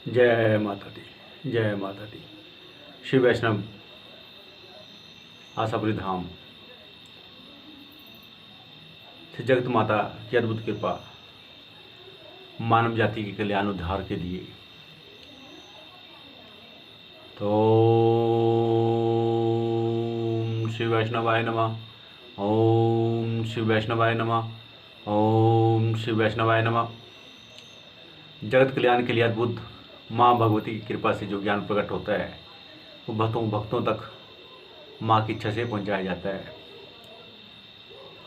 जय माता दी, जय माता दी। श्री वैष्णव आशापुरी धाम से जगत माता की अद्भुत कृपा मानव जाति के कल्याण उद्धार के लिए। तो ओम श्री वैष्णवाय नमः, ओम श्री वैष्णवाय नमः, ओम श्री वैष्णवाय नमः। जगत कल्याण के लिए अद्भुत माँ भगवती की कृपा से जो ज्ञान प्रकट होता है वो भक्तों तक माँ की इच्छा से पहुँचाया जाता है।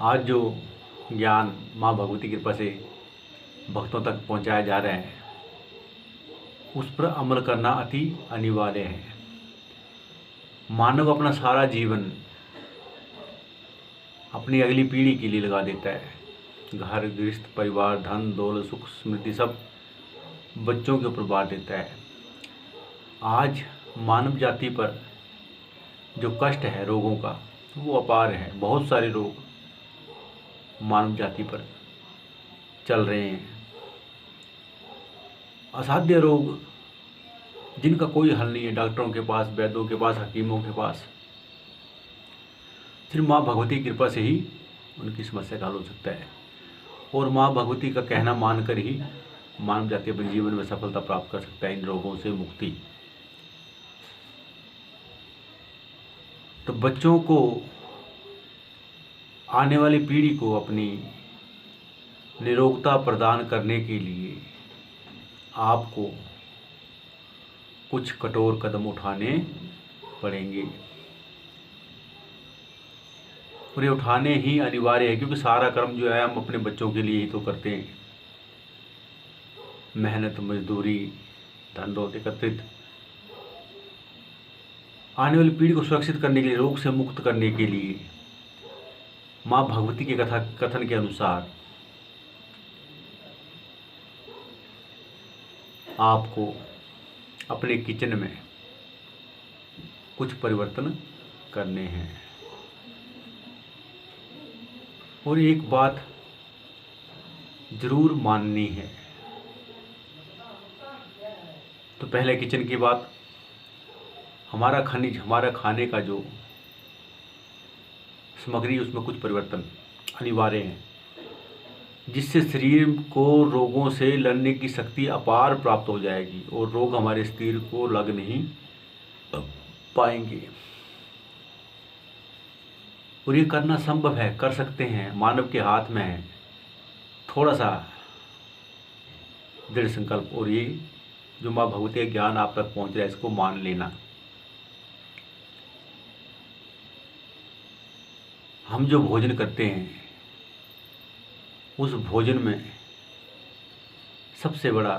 आज जो ज्ञान माँ भगवती की कृपा से भक्तों तक पहुँचाया जा रहा है उस पर अमल करना अति अनिवार्य है। मानव अपना सारा जीवन अपनी अगली पीढ़ी के लिए लगा देता है। घर, गृहस्थ, परिवार, धन, दौलत, सुख, समृद्धि सब बच्चों के ऊपर बांट देता है। आज मानव जाति पर जो कष्ट है रोगों का वो अपार है। बहुत सारे रोग मानव जाति पर चल रहे हैं, असाध्य रोग जिनका कोई हल नहीं है। डॉक्टरों के पास, वैद्यों के पास, हकीमों के पास सिर्फ माँ भगवती की कृपा से ही उनकी समस्या का हल हो सकता है। और माँ भगवती का कहना मानकर ही मानव जाति अपने जीवन में सफलता प्राप्त कर सकता है, इन रोगों से मुक्ति। तो बच्चों को, आने वाली पीढ़ी को अपनी निरोगता प्रदान करने के लिए आपको कुछ कठोर कदम उठाने पड़ेंगे और ये उठाने ही अनिवार्य है, क्योंकि सारा कर्म जो है हम अपने बच्चों के लिए ही तो करते हैं। मेहनत, मजदूरी, धन दौलत एकत्रित आने वाली पीढ़ी को सुरक्षित करने के लिए, रोग से मुक्त करने के लिए माँ भगवती के कथन के अनुसार आपको अपने किचन में कुछ परिवर्तन करने हैं। और एक बात जरूर माननी है। तो पहले किचन की बात, हमारा खनिज, हमारा खाने का जो सामग्री उसमें कुछ परिवर्तन अनिवार्य है, जिससे शरीर को रोगों से लड़ने की शक्ति अपार प्राप्त हो जाएगी और रोग हमारे शरीर को लग नहीं पाएंगे। और ये करना संभव है, कर सकते हैं, मानव के हाथ में है। थोड़ा सा दृढ़ संकल्प और ये जो माँ भगवती का ज्ञान आप तक पहुँच रहा है इसको मान लेना। हम जो भोजन करते हैं उस भोजन में सबसे बड़ा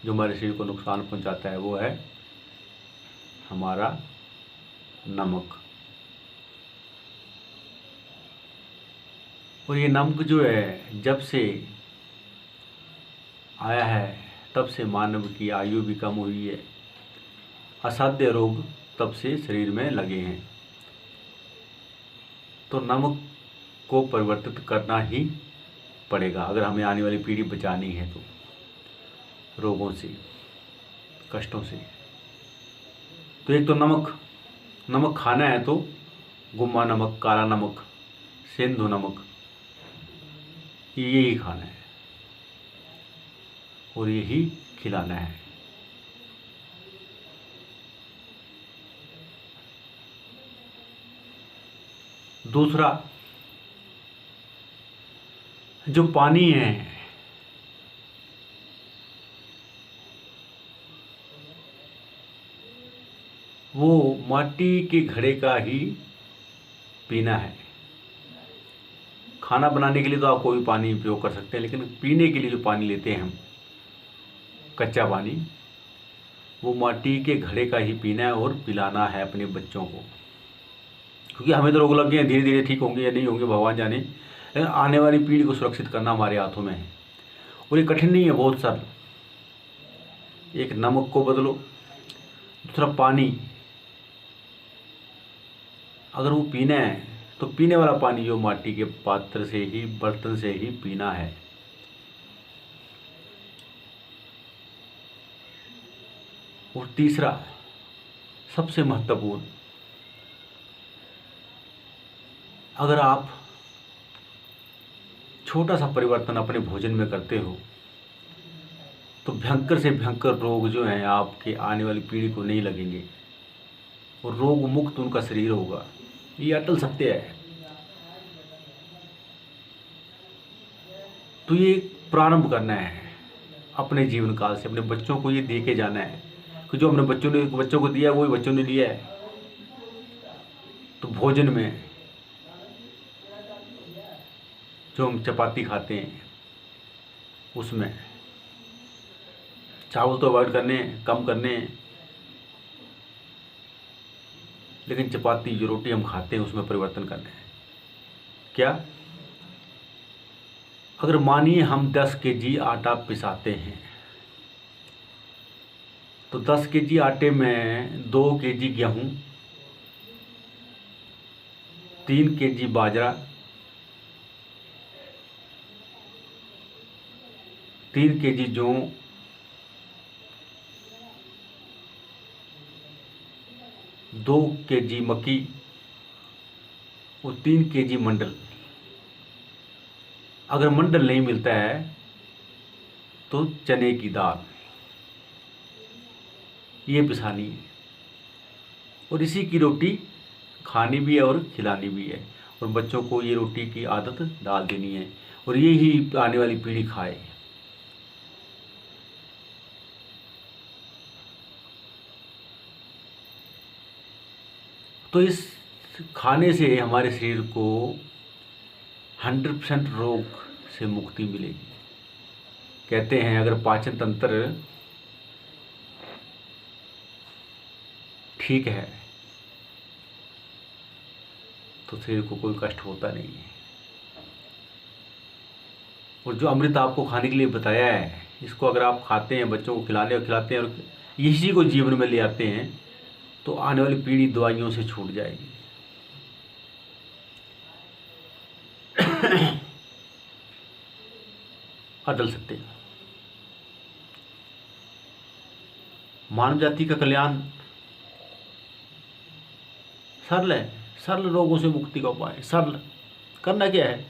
जो हमारे शरीर को नुकसान पहुंचाता है वो है हमारा नमक। और ये नमक जो है जब से आया है तब से मानव की आयु भी कम हुई है, असाध्य रोग तब से शरीर में लगे हैं। तो नमक को परिवर्तित करना ही पड़ेगा अगर हमें आने वाली पीढ़ी बचानी है तो रोगों से, कष्टों से। तो एक तो नमक खाना है तो गुम्मा नमक, काला नमक, सेंधु नमक, यही खाना है और यही खिलाना है। दूसरा, जो पानी है वो माटी के घड़े का ही पीना है। खाना बनाने के लिए तो आप कोई भी पानी उपयोग कर सकते हैं, लेकिन पीने के लिए जो पानी लेते हैं हम, कच्चा पानी, वो माटी के घड़े का ही पीना है और पिलाना है अपने बच्चों को। क्योंकि हमें तो रोग लग गए हैं, धीरे धीरे ठीक होंगे या नहीं होंगे भगवान जाने, लेकिन आने वाली पीढ़ी को सुरक्षित करना हमारे हाथों में है। और ये कठिन नहीं है, बहुत सरल। एक, नमक को बदलो। दूसरा, पानी अगर वो पीना है तो पीने वाला पानी जो माटी के पात्र से ही, बर्तन से ही पीना है। और तीसरा सबसे महत्वपूर्ण, अगर आप छोटा सा परिवर्तन अपने भोजन में करते हो तो भयंकर से भयंकर रोग जो हैं आपके आने वाली पीढ़ी को नहीं लगेंगे और रोग मुक्त उनका शरीर होगा। ये अटल सत्य है। तो ये प्रारंभ करना है अपने जीवन काल से, अपने बच्चों को ये दे के जाना है कि जो हमने बच्चों को दिया वही बच्चों ने लिया है। तो भोजन में जो हम चपाती खाते हैं उसमें चावल तो अवॉइड करने, कम करने, लेकिन चपाती जो रोटी हम खाते हैं उसमें परिवर्तन करना है। क्या? अगर मानिए हम 10 केजी आटा पिसाते हैं तो 10 केजी आटे में 2 केजी गेहूँ, 3 केजी बाजरा, 3 केजी जौ, 2 केजी मक्की और 3 केजी मंडल। अगर मंडल नहीं मिलता है तो चने की दाल, ये पिसानी है और इसी की रोटी खानी भी है और खिलानी भी है और बच्चों को ये रोटी की आदत डाल देनी है और ये ही आने वाली पीढ़ी खाए। तो इस खाने से हमारे शरीर को 100% रोग से मुक्ति मिलेगी। कहते हैं अगर पाचन तंत्र ठीक है तो शरीर को कोई कष्ट होता नहीं है। और जो अमृत आपको खाने के लिए बताया है, इसको अगर आप खाते हैं, बच्चों को खिलाते हैं और इसी को जीवन में ले आते हैं तो आने वाली पीढ़ी दवाइयों से छूट जाएगी। अटल सत्य। मानव जाति का कल्याण सरल है, सरल रोगों से मुक्ति का उपाय सरल। करना क्या है?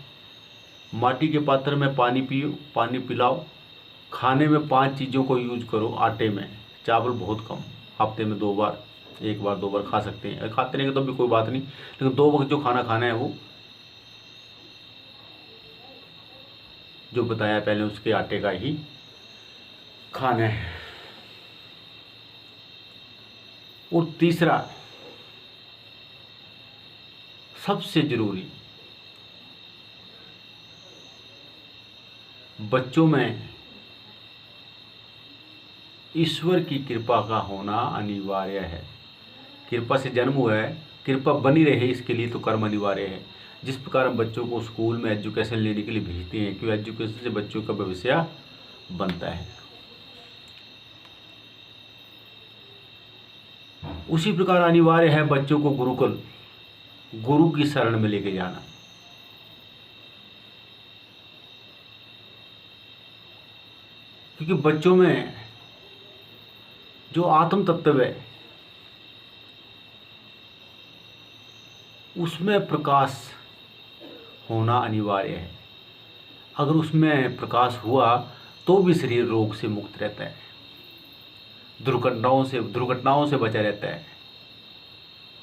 माटी के पात्र में पानी पियो, पानी पिलाओ। खाने में 5 चीज़ों को यूज करो। आटे में चावल बहुत कम, हफ्ते में 2 बार, 1 बार 2 बार खा सकते हैं। खाते रहेंगे तो भी कोई बात नहीं, लेकिन 2 वक्त जो खाना खाना है वो जो बताया पहले उसके आटे का ही खाना है। और तीसरा सबसे जरूरी, बच्चों में ईश्वर की कृपा का होना अनिवार्य है। कृपा से जन्म हुआ है, कृपा बनी रहे इसके लिए तो कर्म अनिवार्य है। जिस प्रकार हम बच्चों को स्कूल में एजुकेशन लेने के लिए भेजते हैं क्योंकि एजुकेशन से बच्चों का भविष्य बनता है, उसी प्रकार अनिवार्य है बच्चों को गुरुकुल, गुरु की शरण में लेके जाना। क्योंकि बच्चों में जो आत्म तत्व है उसमें प्रकाश होना अनिवार्य है। अगर उसमें प्रकाश हुआ तो भी शरीर रोग से मुक्त रहता है, दुर्घटनाओं से बचा रहता है,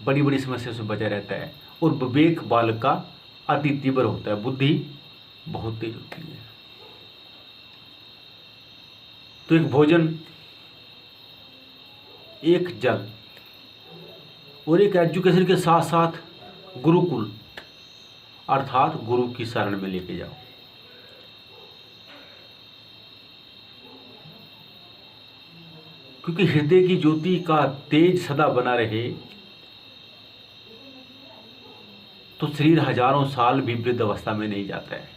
बड़ी बड़ी समस्याओं से बचा रहता है और विवेक बालक का अति तीव्र होता है, बुद्धि बहुत तेज होती है। तो एक भोजन, एक जल और एक एजुकेशन के साथ साथ गुरुकुल अर्थात गुरु की शरण में लेके जाओ। क्योंकि हृदय की ज्योति का तेज सदा बना रहे तो शरीर हजारों साल भी वृद्ध अवस्था में नहीं जाता है।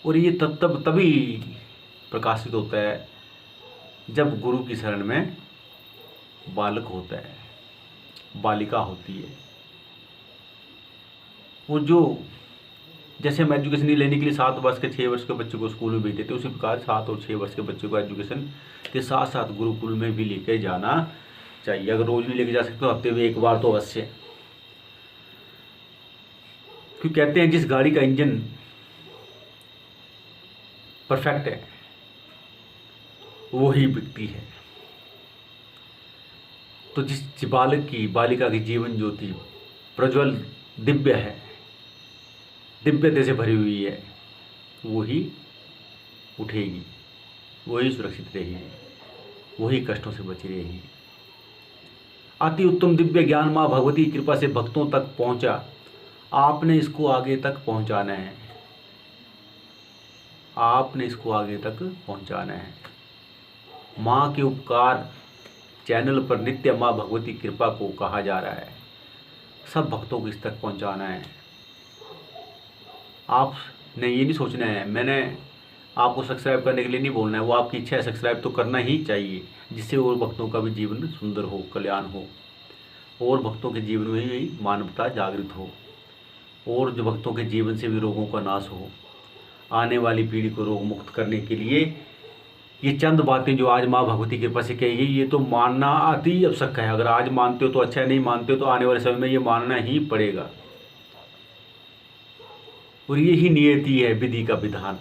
और ये तब तभी प्रकाशित होता है जब गुरु की शरण में बालक होता है, बालिका होती है। वो जो जैसे हम एजुकेशन लेने के लिए 7 वर्ष के 6 वर्ष के बच्चे को स्कूल में भेजते थे, उसी प्रकार 7 और 6 वर्ष के बच्चे को एजुकेशन के साथ साथ गुरुकुल में भी लेके जाना चाहिए। अगर रोज नहीं लेके जा सकते तो हफ्ते में एक बार तो अवश्य। क्यों कहते हैं जिस गाड़ी का इंजन परफेक्ट है वो ही बिकती है। तो जिस बालिका की जीवन ज्योति प्रज्वल दिव्य है, दिव्यता से भरी हुई है, वही उठेगी, वही सुरक्षित रहेगी, वही कष्टों से बची रहेगी। अति उत्तम दिव्य ज्ञान माँ भगवती की कृपा से भक्तों तक पहुंचा, आपने इसको आगे तक पहुंचाना है, आपने इसको आगे तक पहुंचाना है। माँ के उपकार चैनल पर नित्य माँ भगवती कृपा को कहा जा रहा है, सब भक्तों को इस तक पहुंचाना है। आपने ये नहीं सोचना है, मैंने आपको सब्सक्राइब करने के लिए नहीं बोलना है, वो आपकी इच्छा है, सब्सक्राइब तो करना ही चाहिए, जिससे और भक्तों का भी जीवन सुंदर हो, कल्याण हो, और भक्तों के जीवन में भी मानवता जागृत हो, और जो भक्तों के जीवन से भी रोगों का नाश हो। आने वाली पीढ़ी को रोग मुक्त करने के लिए ये चंद बातें जो आज माँ भगवती की कृपा से कही गई, ये तो मानना अति आवश्यक है। अगर आज मानते हो तो अच्छा है, नहीं मानते हो तो आने वाले समय में ये मानना ही पड़ेगा। और यही नियति है विधि का विधान।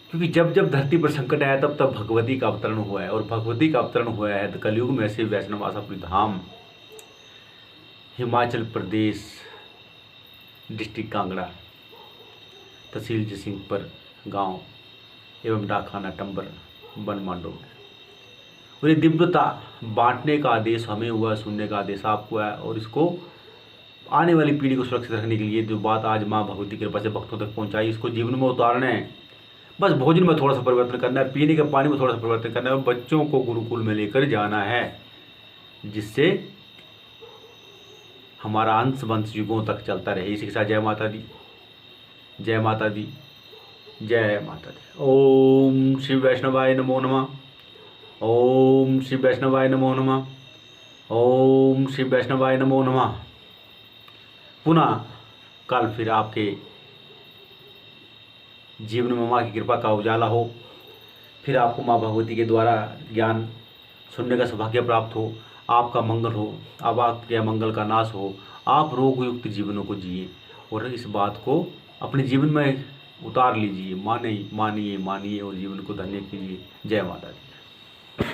क्योंकि जब जब धरती पर संकट आया तब तब भगवती का अवतरण हुआ है, और भगवती का अवतरण हुआ है तो कलयुग में ऐसे वैष्णव आशापुरी धाम, हिमाचल प्रदेश, डिस्ट्रिक्ट कांगड़ा, तहसील जयसिंहपुर गांव एवं डाकखाना टंबर बनमांडो में। और ये दिव्यता बांटने का आदेश हमें हुआ, सुनने का आदेश आपको है, और इसको आने वाली पीढ़ी को सुरक्षित रखने के लिए जो बात आज माँ भगवती की कृपा से भक्तों तक पहुँचाई, इसको जीवन में उतारना है। बस भोजन में थोड़ा सा परिवर्तन करना है, पीने के पानी में थोड़ा सा परिवर्तन करना है, और बच्चों को गुरुकुल में लेकर जाना है, जिससे हमारा अंश वंश युगों तक चलता रहे। इसी के साथ जय माता दी, जय माता दी, जय माता दी। ओम श्री वैष्णवाय नमो नमः, ओम श्री वैष्णवाय नमो नमः, ओम श्री वैष्णवाय नमो नमः। पुनः कल फिर आपके जीवन में माँ की कृपा का उजाला हो, फिर आपको माँ भगवती के द्वारा ज्ञान सुनने का सौभाग्य प्राप्त हो, आपका मंगल हो, अब आपके मंगल का नाश हो, आप रोग युक्त जीवनों को जिए, और इस बात को अपने जीवन में उतार लीजिए, मानिए मानिए मानिए, और जीवन को धन्य कीजिए। जय माता दी।